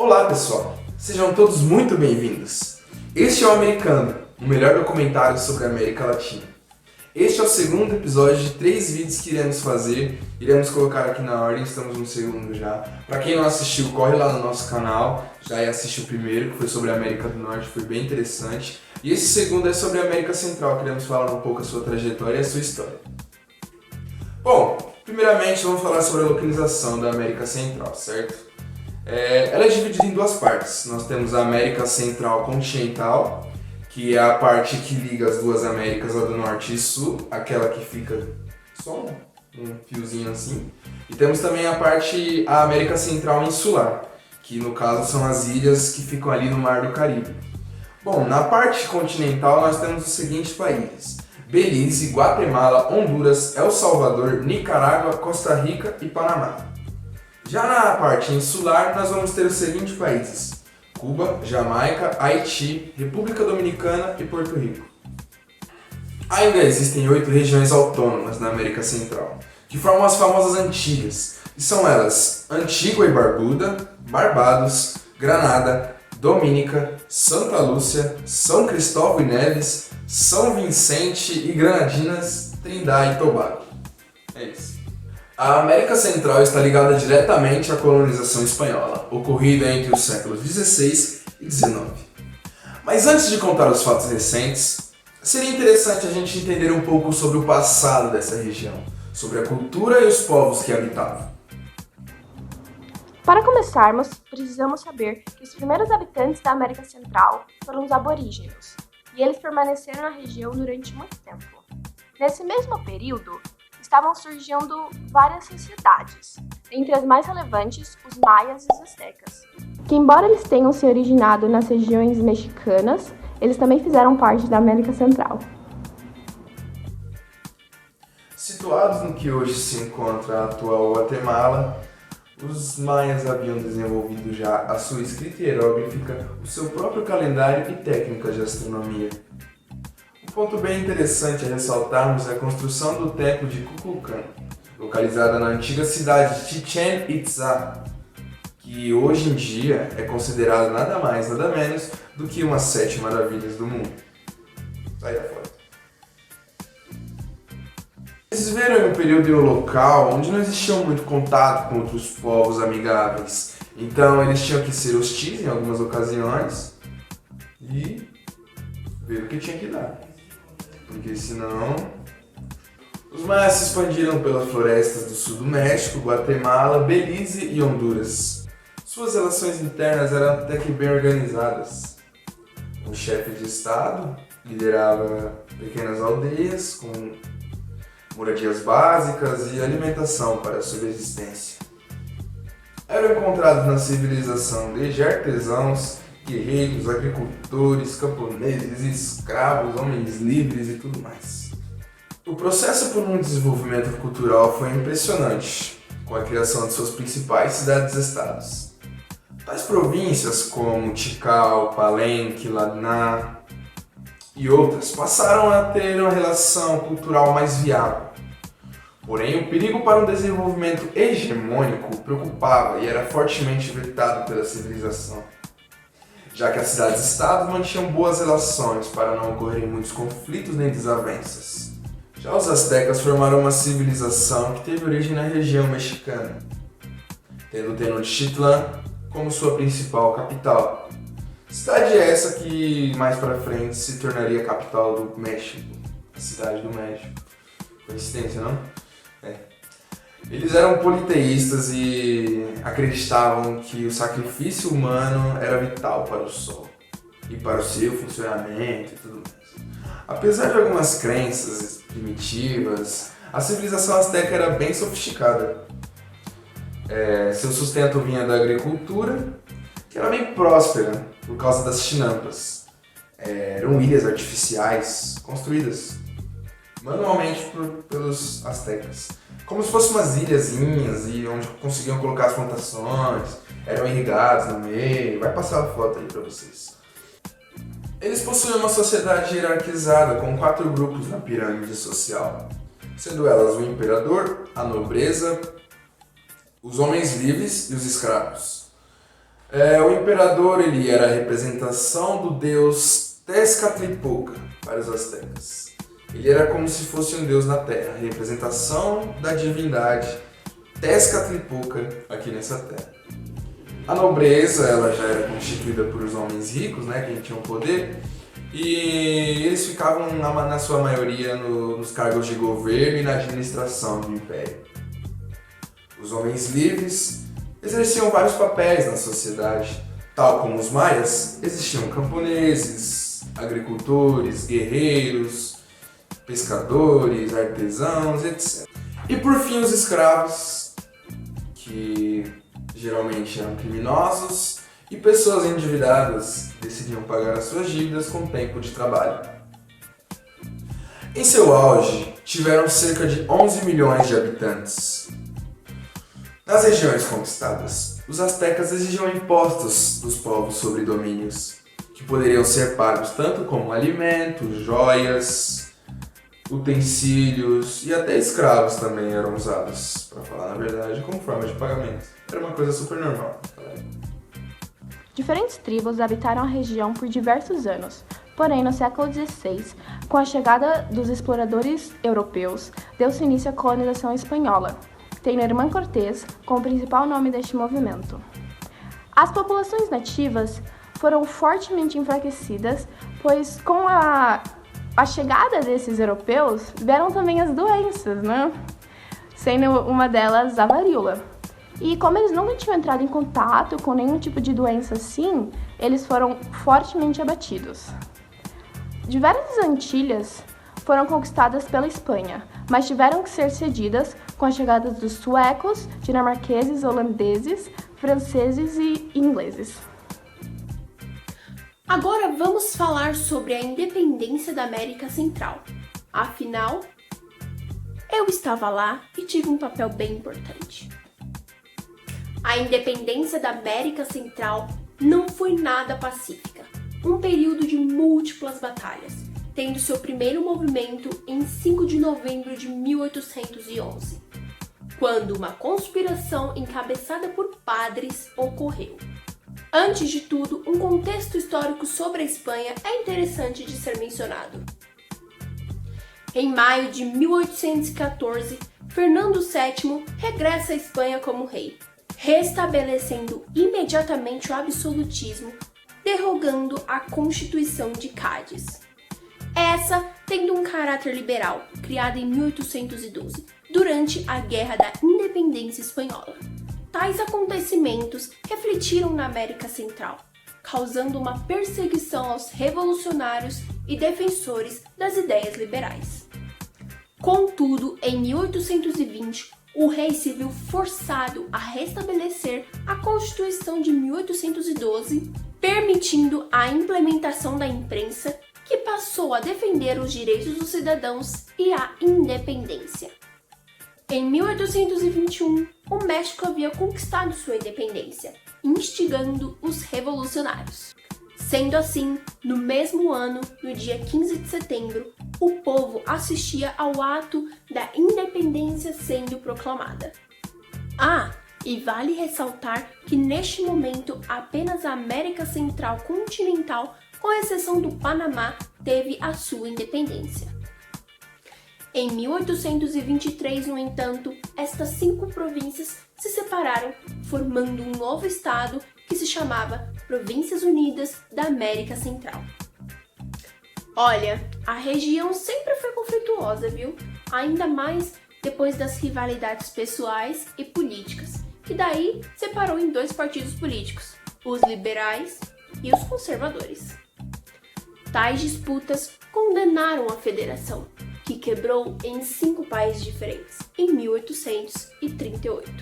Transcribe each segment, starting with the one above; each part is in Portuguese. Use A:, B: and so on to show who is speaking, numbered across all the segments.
A: Olá pessoal, sejam todos muito bem-vindos. Este é o Americano, o melhor documentário sobre a América Latina. Este é o segundo episódio de 3 vídeos que iremos fazer, iremos colocar aqui na ordem, estamos no segundo já. Para quem não assistiu, corre lá no nosso canal, já assistiu o primeiro, que foi sobre a América do Norte, foi bem interessante. E esse segundo é sobre a América Central, queremos falar um pouco a sua trajetória e a sua história. Bom, primeiramente vamos falar sobre a localização da América Central, certo? Ela é dividida em duas partes. Nós temos a América Central Continental, que é a parte que liga as duas Américas lá do Norte e Sul, aquela que fica só um fiozinho assim. E temos também a América Central Insular, que no caso são as ilhas que ficam ali no Mar do Caribe. Bom, na parte continental nós temos os seguintes países: Belize, Guatemala, Honduras, El Salvador, Nicarágua, Costa Rica e Panamá. Já na parte insular, nós vamos ter os seguintes países: Cuba, Jamaica, Haiti, República Dominicana e Porto Rico. Ainda existem 8 regiões autônomas na América Central, que formam as famosas Antilhas, e são elas Antigua e Barbuda, Barbados, Granada, Dominica, Santa Lúcia, São Cristóvão e Neves, São Vicente e Granadinas, Trindade e Tobago. É isso. A América Central está ligada diretamente à colonização espanhola, ocorrida entre os séculos XVI e XIX. Mas antes de contar os fatos recentes, seria interessante a gente entender um pouco sobre o passado dessa região, sobre a cultura e os povos que habitavam.
B: Para começarmos, precisamos saber que os primeiros habitantes da América Central foram os aborígenos, e eles permaneceram na região durante muito tempo. Nesse mesmo período, estavam surgindo várias sociedades, entre as mais relevantes, os maias e os astecas, que embora eles tenham se originado nas regiões mexicanas, eles também fizeram parte da América Central.
A: Situados no que hoje se encontra a atual Guatemala, os maias haviam desenvolvido já a sua escrita hieróglifica, o seu próprio calendário e técnicas de astronomia. Um ponto bem interessante a ressaltarmos é a construção do templo de Kukulcán, localizada na antiga cidade de Chichén Itzá, que hoje em dia é considerado nada mais, nada menos do que uma das 7 maravilhas do mundo. Sai da foto. Eles viveram em um período e um local onde não existia muito contato com outros povos amigáveis, então eles tinham que ser hostis em algumas ocasiões e ver o que tinha que dar. Porque senão os maias se expandiram pelas florestas do sul do México, Guatemala, Belize e Honduras. Suas relações internas eram até que bem organizadas. O chefe de estado liderava pequenas aldeias com moradias básicas e alimentação para a subsistência. Eram encontrados na civilização desde artesãos, guerreiros, agricultores, camponeses, escravos, homens livres e tudo mais. O processo por um desenvolvimento cultural foi impressionante, com a criação de suas principais cidades-estados. Tais províncias como Tikal, Palenque, Ladná e outras passaram a ter uma relação cultural mais viável. Porém, o perigo para um desenvolvimento hegemônico preocupava e era fortemente vetado pela civilização, já que as cidades-estado mantinham boas relações para não ocorrerem muitos conflitos nem desavenças. Já os astecas formaram uma civilização que teve origem na região mexicana, tendo Tenochtitlán como sua principal capital. Cidade essa que mais para frente se tornaria a capital do México, a cidade do México. Coincidência, não? Eles eram politeístas e acreditavam que o sacrifício humano era vital para o sol e para o seu funcionamento e tudo mais. Apesar de algumas crenças primitivas, a civilização asteca era bem sofisticada. Seu sustento vinha da agricultura, que era bem próspera por causa das chinampas. Eram ilhas artificiais construídas manualmente pelos astecas, como se fossem umas ilhazinhas e onde conseguiam colocar as plantações, eram irrigados no meio. Vai passar a foto aí para vocês. Eles possuíam uma sociedade hierarquizada com 4 grupos na pirâmide social, sendo elas o imperador, a nobreza, os homens livres e os escravos. O imperador ele era a representação do deus Tezcatlipoca para os astecas. Ele era como se fosse um deus na terra, a representação da divindade Tezcatlipoca aqui nessa terra. A nobreza ela já era constituída por os homens ricos, né, que tinham poder, e eles ficavam na sua maioria nos cargos de governo e na administração do império. Os homens livres exerciam vários papéis na sociedade. Tal como os maias, existiam camponeses, agricultores, guerreiros, pescadores, artesãos, etc. E por fim os escravos, que geralmente eram criminosos e pessoas endividadas decidiam pagar as suas dívidas com tempo de trabalho. Em seu auge, tiveram cerca de 11 milhões de habitantes. Nas regiões conquistadas, os astecas exigiam impostos dos povos sobre domínios, que poderiam ser pagos tanto como alimentos, joias, utensílios e até escravos também eram usados, para falar na verdade, como forma de pagamento. Era uma coisa super normal.
B: Diferentes tribos habitaram a região por diversos anos, porém no século XVI, com a chegada dos exploradores europeus, deu-se início à colonização espanhola, tendo Hernán Cortés como principal nome deste movimento. As populações nativas foram fortemente enfraquecidas, pois com a chegada desses europeus vieram também as doenças, né? Sendo uma delas a varíola. E como eles nunca tinham entrado em contato com nenhum tipo de doença assim, eles foram fortemente abatidos. Diversas Antilhas foram conquistadas pela Espanha, mas tiveram que ser cedidas com a chegada dos suecos, dinamarqueses, holandeses, franceses e ingleses.
C: Agora vamos falar sobre a independência da América Central. Afinal, eu estava lá e tive um papel bem importante. A independência da América Central não foi nada pacífica. Um período de múltiplas batalhas, tendo seu primeiro movimento em 5 de novembro de 1811, quando uma conspiração encabeçada por padres ocorreu. Antes de tudo, um contexto histórico sobre a Espanha é interessante de ser mencionado. Em maio de 1814, Fernando VII regressa à Espanha como rei, restabelecendo imediatamente o absolutismo, derrogando a Constituição de Cádiz. Essa tendo um caráter liberal, criada em 1812, durante a Guerra da Independência Espanhola. Tais acontecimentos refletiram na América Central, causando uma perseguição aos revolucionários e defensores das ideias liberais. Contudo, em 1820, o rei se viu forçado a restabelecer a Constituição de 1812, permitindo a implementação da imprensa, que passou a defender os direitos dos cidadãos e a independência. Em 1821, o México havia conquistado sua independência, instigando os revolucionários. Sendo assim, no mesmo ano, no dia 15 de setembro, o povo assistia ao ato da independência sendo proclamada. E vale ressaltar que neste momento apenas a América Central continental, com exceção do Panamá, teve a sua independência. Em 1823, no entanto, estas 5 províncias se separaram, formando um novo estado que se chamava Províncias Unidas da América Central. Olha, a região sempre foi conflituosa, viu? Ainda mais depois das rivalidades pessoais e políticas, que daí separou em 2 partidos políticos, os liberais e os conservadores. Tais disputas condenaram a federação, que quebrou em 5 países diferentes, em 1838.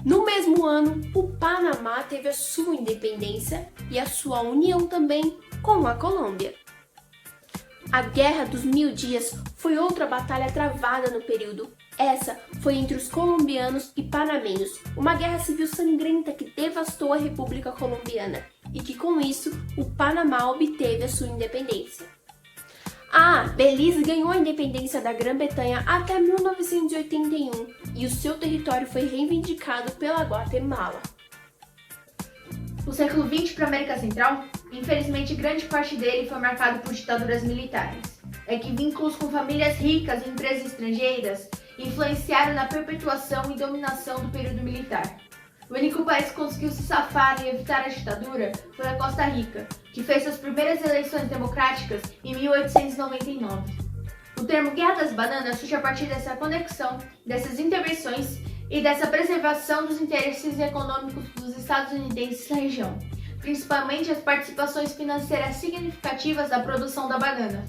C: No mesmo ano, o Panamá teve a sua independência e a sua união também com a Colômbia. A Guerra dos 1000 Dias foi outra batalha travada no período. Essa foi entre os colombianos e panamenhos, uma guerra civil sangrenta que devastou a República Colombiana e que, com isso, o Panamá obteve a sua independência. Belize ganhou a independência da Grã-Bretanha até 1981 e o seu território foi reivindicado pela Guatemala.
D: O século XX para a América Central, infelizmente grande parte dele foi marcado por ditaduras militares. É que vínculos com famílias ricas e empresas estrangeiras influenciaram na perpetuação e dominação do período militar. O único país que conseguiu se safar e evitar a ditadura foi a Costa Rica, que fez suas primeiras eleições democráticas em 1899. O termo Guerra das Bananas surge a partir dessa conexão, dessas intervenções e dessa preservação dos interesses econômicos dos estadunidenses na região, principalmente as participações financeiras significativas da produção da banana.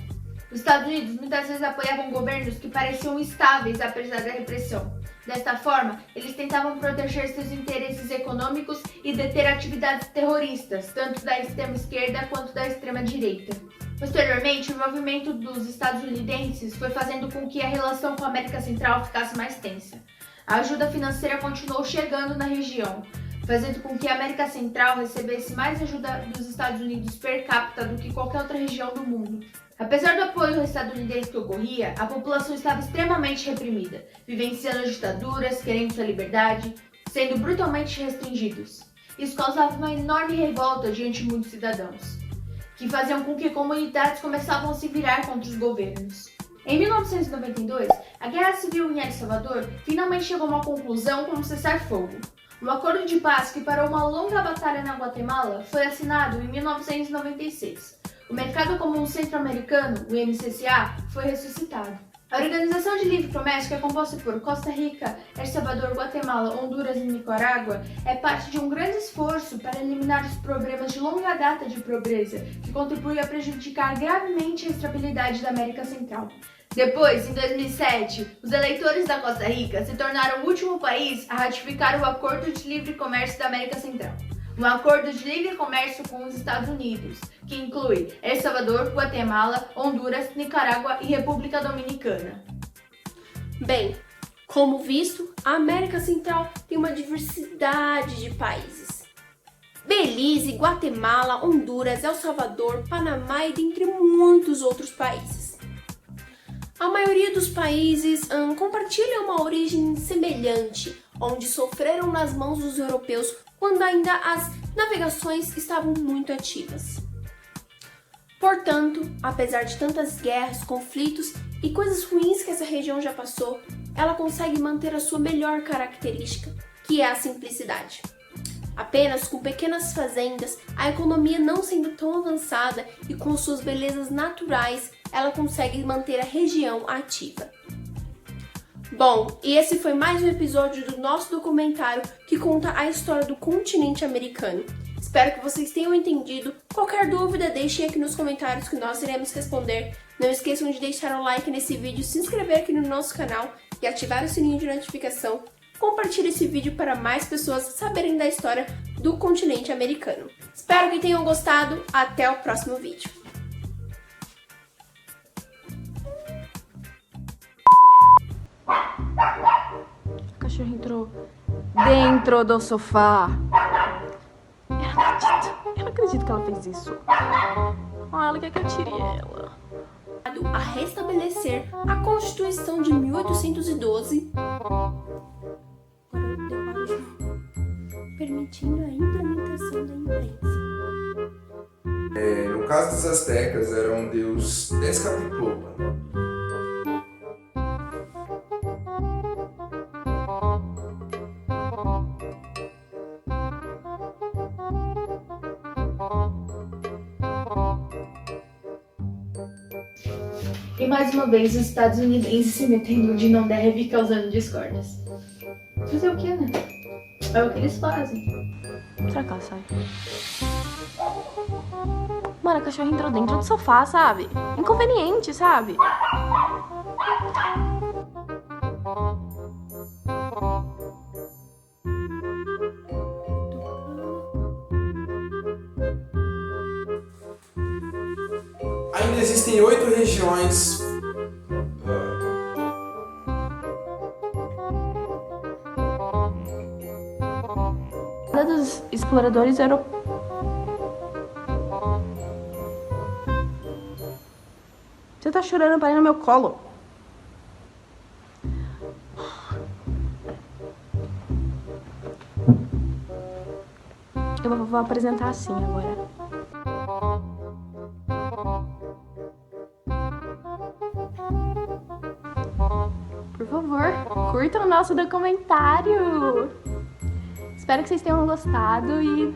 D: Os Estados Unidos muitas vezes apoiavam governos que pareciam estáveis apesar da repressão. Desta forma, eles tentavam proteger seus interesses econômicos e deter atividades terroristas, tanto da extrema esquerda quanto da extrema direita. Posteriormente, o envolvimento dos estadunidenses foi fazendo com que a relação com a América Central ficasse mais tensa. A ajuda financeira continuou chegando na região, fazendo com que a América Central recebesse mais ajuda dos Estados Unidos per capita do que qualquer outra região do mundo. Apesar do apoio estadunidense que ocorria, a população estava extremamente reprimida, vivenciando ditaduras, querendo sua liberdade, sendo brutalmente restringidos. Isso causava uma enorme revolta diante de muitos cidadãos, que faziam com que comunidades começavam a se virar contra os governos. Em 1992, a Guerra Civil em El Salvador finalmente chegou a uma conclusão com um cessar-fogo. Um acordo de paz que parou uma longa batalha na Guatemala foi assinado em 1996. O Mercado Comum Centro-Americano, o MCCA, foi ressuscitado. A Organização de Livre Comércio, que é composta por Costa Rica, El Salvador, Guatemala, Honduras e Nicarágua, é parte de um grande esforço para eliminar os problemas de longa data de pobreza, que contribui a prejudicar gravemente a estabilidade da América Central. Depois, em 2007, os eleitores da Costa Rica se tornaram o último país a ratificar o Acordo de Livre Comércio da América Central. Um acordo de livre comércio com os Estados Unidos, que inclui El Salvador, Guatemala, Honduras, Nicarágua e República Dominicana.
C: Bem, como visto, a América Central tem uma diversidade de países. Belize, Guatemala, Honduras, El Salvador, Panamá e dentre muitos outros países. A maioria dos países compartilha uma origem semelhante, onde sofreram nas mãos dos europeus quando ainda as navegações estavam muito ativas. Portanto, apesar de tantas guerras, conflitos e coisas ruins que essa região já passou, ela consegue manter a sua melhor característica, que é a simplicidade. Apenas com pequenas fazendas, a economia não sendo tão avançada e com suas belezas naturais, ela consegue manter a região ativa. Bom, e esse foi mais um episódio do nosso documentário que conta a história do continente americano. Espero que vocês tenham entendido. Qualquer dúvida, deixem aqui nos comentários que nós iremos responder. Não esqueçam de deixar um like nesse vídeo, se inscrever aqui no nosso canal e ativar o sininho de notificação. Compartilhe esse vídeo para mais pessoas saberem da história do continente americano. Espero que tenham gostado. Até o próximo vídeo.
B: O cachorro entrou dentro do sofá. Eu não acredito que ela fez isso. Ela quer que eu tire ela.
C: A restabelecer a Constituição de 1812, permitindo a implementação da imprensa.
A: No caso dos astecas, era um deus Tezcatlipoca.
D: E mais uma vez os estadunidenses se metendo onde não deve, causando discórdias. Fazer o que, né? É o que eles fazem.
B: Será que ela sai? Mano, a cachorra entrou dentro do sofá, sabe? Inconveniente, sabe?
A: Ainda existem 8 regiões.
B: Dos exploradores europeus. Você tá chorando para ir no meu colo? Eu vou apresentar assim agora. Por favor, curtam o nosso documentário! Espero que vocês tenham gostado e